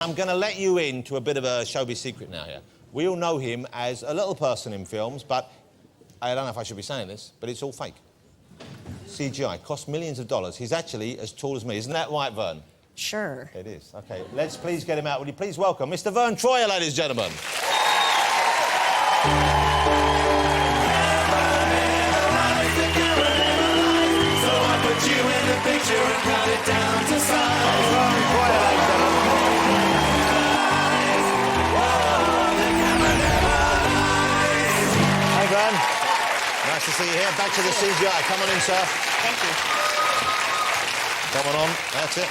I'm going to let you into a bit of a showbiz secret now here. We all know him as a little person in films, but I don't know if I should be saying this, but it's all fake. CGI, cost millions of dollars. He's actually as tall as me. Isn't that right, Verne? Sure. It is. OK, let's please get him out. Will you please welcome Mr. Verne Troyer, ladies and gentlemen. Hey, Verne. Nice to see you here. Back to the CGI. Come on in, sir. Thank you. Come on. That's it.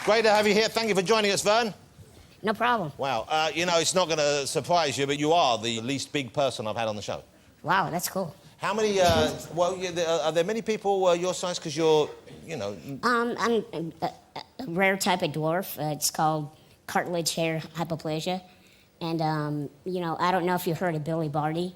Great to have you here. Thank you for joining us, Verne. No problem. Wow. You know, it's not going to surprise you, but you are the least big person I've had on the show. Wow, that's cool. How many, well, are there many people your size? Because you're, you know... I'm a rare type of dwarf. It's called cartilage hair hypoplasia. And, you know, I don't know if you heard of Billy Barty.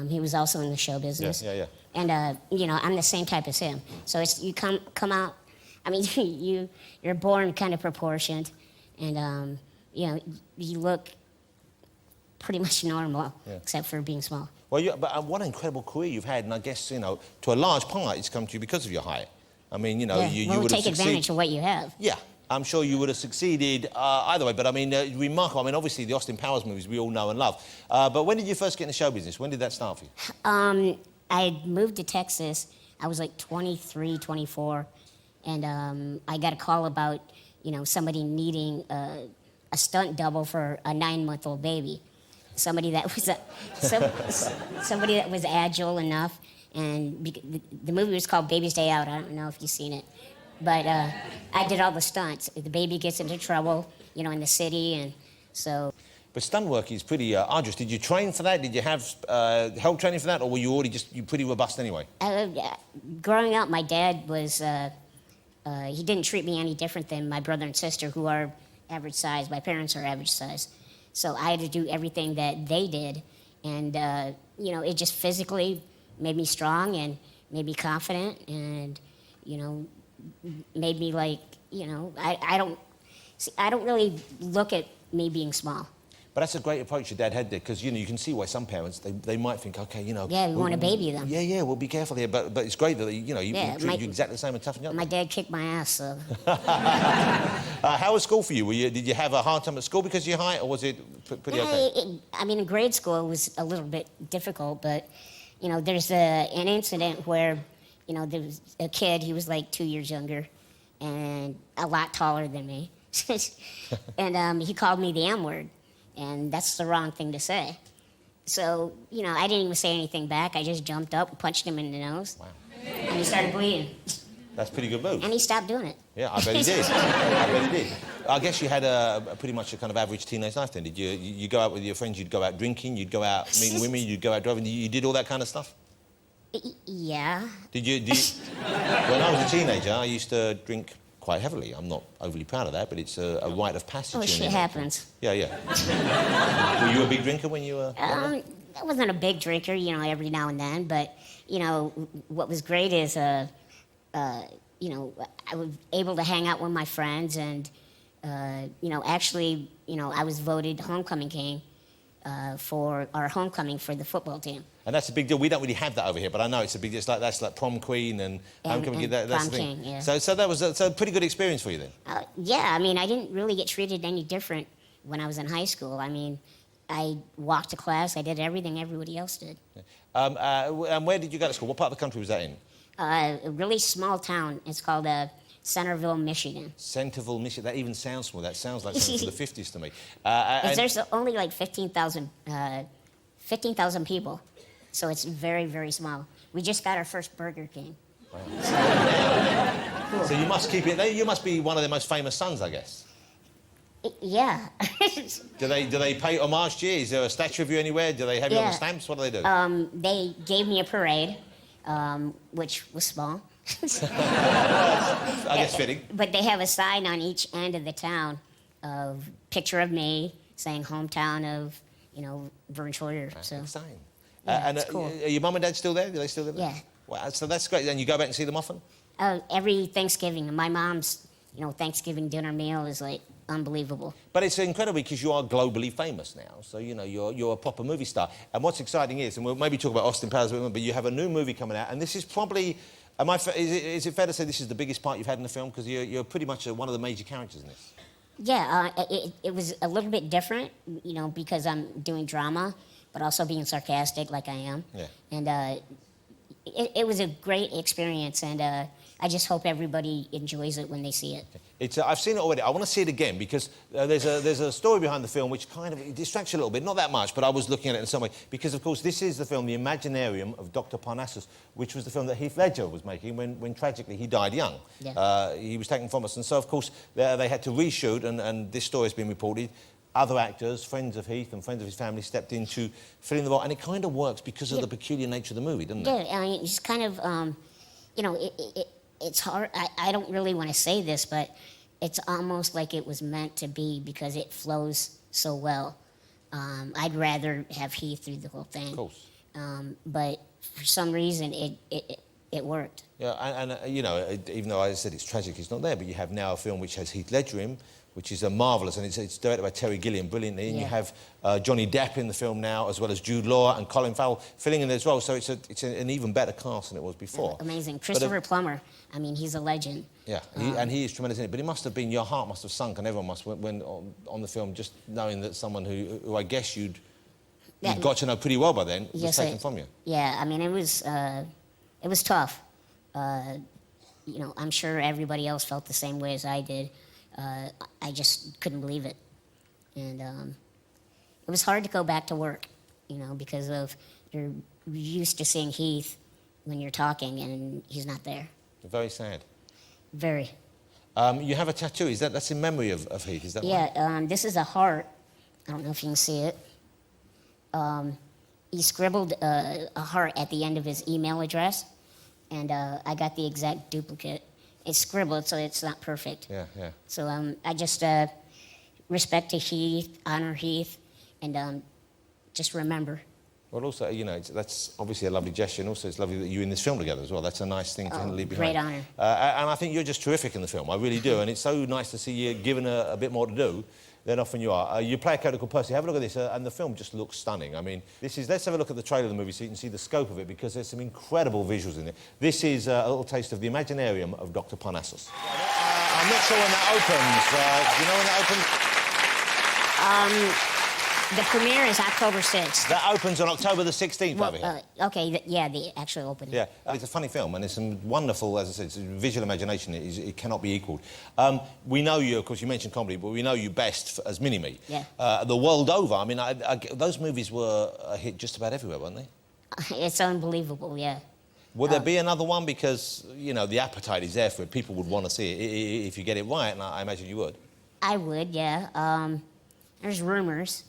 He was also in the show business. Yeah. And, you know, I'm the same type as him. So it's, you come out... I mean, you're born kind of proportioned. And, you know, you look pretty much normal, except for being small. Well, but what an incredible career you've had, and I guess, you know, to a large part, it's come to you because of your height. I mean, you know, you would take advantage of what you have. Yeah, I'm sure you would have succeeded either way, but I mean, remarkable. I mean, obviously, the Austin Powers movies we all know and love. But when did you first get into show business? When did that start for you? I moved to Texas. I was like 23, 24, and I got a call about, you know, somebody needing a stunt double for a 9-month-old baby. Somebody that was somebody that was agile enough, and the movie was called Baby's Day Out. I don't know if you've seen it, but I did all the stunts. The baby gets into trouble, you know, in the city, and so. But stunt work is pretty arduous. Did you train for that? Did you have help training for that, or were you already you pretty robust anyway? Growing up, my dad was he didn't treat me any different than my brother and sister, who are average size. My parents are average size. So I had to do everything that they did, and you know, it just physically made me strong and made me confident, and you know, made me like, you know, I don't really look at me being small. But that's a great approach your dad had there, because you know, you can see why some parents they might think, okay, you know, yeah, we want to baby them. Yeah, we'll be careful here. But it's great that you know you treat you exactly the same and toughen you up. My dad kicked my ass. So. How was school for you? Did you have a hard time at school because of your height, or was it pretty okay? I mean, in grade school it was a little bit difficult, but you know, there's an incident where, you know, there was a kid. He was like 2 years younger, and a lot taller than me, and he called me the M-word. And that's the wrong thing to say. So, you know, I didn't even say anything back. I just jumped up and punched him in the nose. Wow. And he started bleeding. That's a pretty good move. And he stopped doing it. Yeah, I bet he did. I bet he did. I guess you had pretty much a kind of average teenage life then. Did you go out with your friends, you'd go out drinking, you'd go out meeting women, you'd go out driving, you did all that kind of stuff? Yeah. Did you... When I was a teenager, I used to drink quite heavily. I'm not overly proud of that, but it's a rite of passage. Oh, shit happens. Yeah. Were you a big drinker when you were... I wasn't a big drinker, you know, every now and then, but, you know, what was great is, you know, I was able to hang out with my friends, and, you know, actually, you know, I was voted homecoming king for our homecoming for the football team. And that's a big deal. We don't really have that over here, but I know it's a big deal. That's like prom queen and homecoming. That's prom the thing. king, yeah. So that was a pretty good experience for you then? Yeah, I mean, I didn't really get treated any different when I was in high school. I mean, I walked to class. I did everything everybody else did. Yeah. And where did you go to school? What part of the country was that in? A really small town. It's called Centerville, Michigan. Centerville, Michigan. That even sounds small. That sounds like something from the 50s to me. There's only like 15,000 people. So it's very, very small. We just got our first Burger King. Wow. Cool. So you must keep it. You must be one of their most famous sons, I guess. Yeah. Do they pay homage to you? Is there a statue of you anywhere? Do they have you on the stamps? What do they do? They gave me a parade, which was small. I guess fitting. But they have a sign on each end of the town of picture of me saying hometown of, you know, Verne Troyer. That's so. insane. Yeah, it's cool. Are your mum and dad still there? Do they still live there? Yeah. Wow, so that's great. And you go back and see them often? Every Thanksgiving. My mom's, you know, Thanksgiving dinner meal is like unbelievable. But it's incredible because you are globally famous now. So, you know, you're a proper movie star. And what's exciting is, and we'll maybe talk about Austin Powers, but you have a new movie coming out, and this is probably... Is it fair to say this is the biggest part you've had in the film? Because you're pretty much one of the major characters in this. Yeah, it was a little bit different, you know, because I'm doing drama, but also being sarcastic like I am. Yeah. And it was a great experience, and I just hope everybody enjoys it when they see it. I've seen it already. I want to see it again because there's a story behind the film which kind of distracts you a little bit. Not that much, but I was looking at it in some way. Because, of course, this is the film, The Imaginarium of Dr. Parnassus, which was the film that Heath Ledger was making when tragically, he died young. Yeah. He was taken from us. And so, of course, they had to reshoot, and this story has been reported. Other actors, friends of Heath and friends of his family, stepped in to fill in the role. And it kind of works because of the peculiar nature of the movie, doesn't it? Yeah, I mean, it's kind of, you know, it's hard. I don't really want to say this, but it's almost like it was meant to be because it flows so well. I'd rather have Heath through the whole thing. Of course. But for some reason, it worked. Yeah, and you know, even though I said it's tragic, he's not there, but you have now a film which has Heath Ledger in, which is marvellous, and it's directed by Terry Gilliam brilliantly, and you have Johnny Depp in the film now, as well as Jude Law and Colin Farrell filling in as well, so it's an even better cast than it was before. Amazing. Christopher Plummer, I mean, he's a legend. Yeah, and he is tremendous in it, but it must have been, your heart must have sunk, and everyone must, when on the film, just knowing that someone who I guess you'd got to know pretty well by then was taken from you. Yeah, I mean, it was tough. You know, I'm sure everybody else felt the same way as I did. I just couldn't believe it. And it was hard to go back to work, you know, because you're used to seeing Heath when you're talking and he's not there. Very sad. Very. You have a tattoo, that's in memory of Heath, is that right? Yeah, this is a heart. I don't know if you can see it. He scribbled a heart at the end of his email address, and I got the exact duplicate. It's scribbled, so it's not perfect. Yeah. So I just respect to Heath, honor Heath, and just remember. Well, also, you know, that's obviously a lovely gesture, and also it's lovely that you're in this film together as well. That's a nice thing to leave behind. Great honour. And I think you're just terrific in the film. I really do, and it's so nice to see you given a bit more to do than often you are. You play a character called Percy. Have a look at this, and the film just looks stunning. I mean, let's have a look at the trailer of the movie so you can see the scope of it, because there's some incredible visuals in it. This is a little taste of the Imaginarium of Dr. Parnassus. I'm not sure when that opens. Do you know when that opens? The premiere is October 6th. That opens on October the 16th over here. Okay, the actual opening. Yeah, it's a funny film, and it's some wonderful, as I said, it's a visual imagination. It cannot be equaled. We know you, of course, you mentioned comedy, but we know you best as Mini-Me. Yeah. The world over. I mean, those movies were a hit just about everywhere, weren't they? It's unbelievable, yeah. Would there be another one? Because, you know, the appetite is there for it. People would want to see it if you get it right, and I imagine you would. I would, yeah. There's rumors.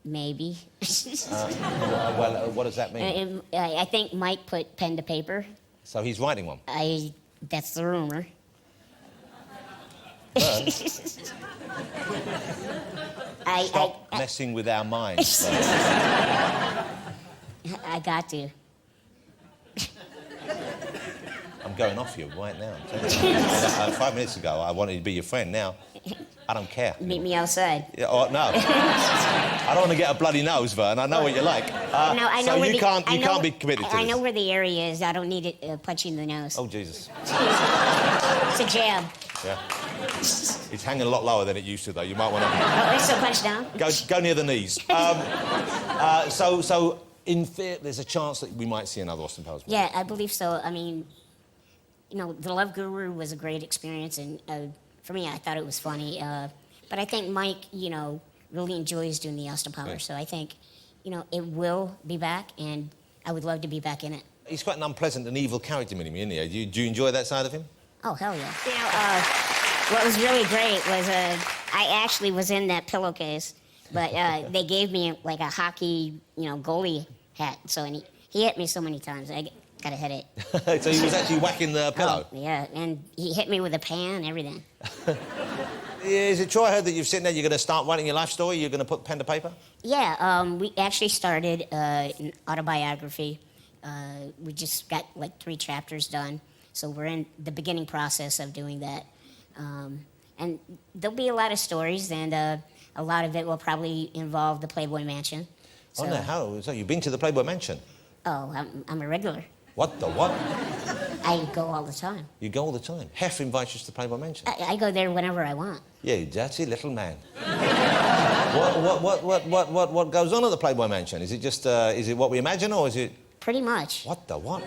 Maybe. Well, what does that mean? I think Mike put pen to paper. So he's writing one? That's the rumor. Stop messing with our minds. I got to. I'm going off you right now. 5 minutes ago, I wanted to be your friend. Now, I don't care. Meet me outside. Yeah, no. I don't want to get a bloody nose, Verne. I know what you're like. No, I know so where you can't be committed to this. I know where the area is. I don't need it punching the nose. Oh, Jesus. It's a jab. Yeah. It's hanging a lot lower than it used to, though. You might want to... Oh, it's a punch down? Go near the knees. So, in theory, there's a chance that we might see another Austin Powers movie. Yeah, I believe so. I mean, you know, The Love Guru was a great experience, and for me, I thought it was funny. But I think Mike, you know, really enjoys doing the Austin Powers, so I think, you know, it will be back, and I would love to be back in it. He's quite an unpleasant and evil character, Mini-Me, isn't he? Do you enjoy that side of him? Oh, hell yeah. You know, what was really great was I actually was in that pillowcase, but they gave me, like, a hockey, you know, goalie hat, so and he hit me so many times. I got a headache. So he was actually whacking the pillow? Oh, yeah, and he hit me with a pan, everything. Is it true, I heard that you've sitting there, you're going to start writing your life story, you're going to put pen to paper? Yeah, we actually started an autobiography. We just got like 3 chapters done, so we're in the beginning process of doing that. And there'll be a lot of stories, and a lot of it will probably involve the Playboy Mansion. Oh, no, how? So you've been to the Playboy Mansion? Oh, I'm a regular. What the what? I go all the time. You go all the time. Hef invites you to the Playboy Mansion. I go there whenever I want. Yeah, you dirty little man. What goes on at the Playboy Mansion? Is it just, is it what we imagine, or is it... Pretty much. What the what?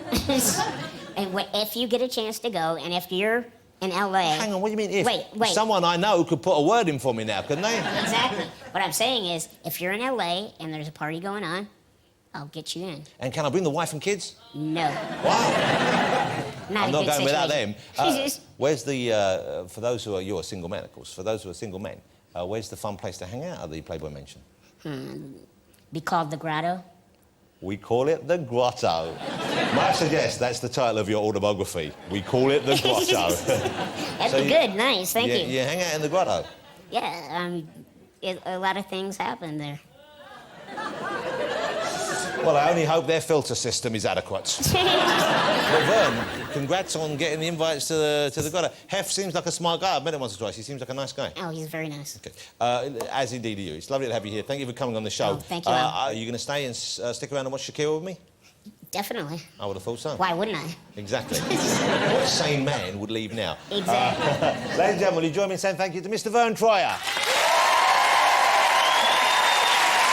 And if you get a chance to go, and if you're in LA... Hang on, what do you mean if? Wait. Someone I know could put a word in for me now, couldn't they? Exactly. What I'm saying is, if you're in LA and there's a party going on, I'll get you in. And can I bring the wife and kids? No. What? Not I'm not going without them. Jesus. Where's the, for those who are, you're single men, of course, for those who are single men, where's the fun place to hang out at the Playboy Mansion? Be called the Grotto. We call it the Grotto. Might I suggest that's the title of your autobiography. We call it the Grotto. That'd be good, nice, thank you. You hang out in the Grotto? Yeah, a lot of things happen there. Well, I only hope their filter system is adequate. But Verne, congrats on getting the invites to the Grotto. Hef seems like a smart guy. I've met him once or twice. He seems like a nice guy. Oh, he's very nice. Okay. As indeed are you. It's lovely to have you here. Thank you for coming on the show. Oh, thank you, Are you going to stay and stick around and watch Shakira with me? Definitely. I would have thought so. Why wouldn't I? Exactly. What sane man would leave now? Exactly. Ladies and gentlemen, will you join me in saying thank you to Mr. Verne Troyer?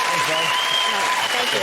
Thanks, Verne. Thank you.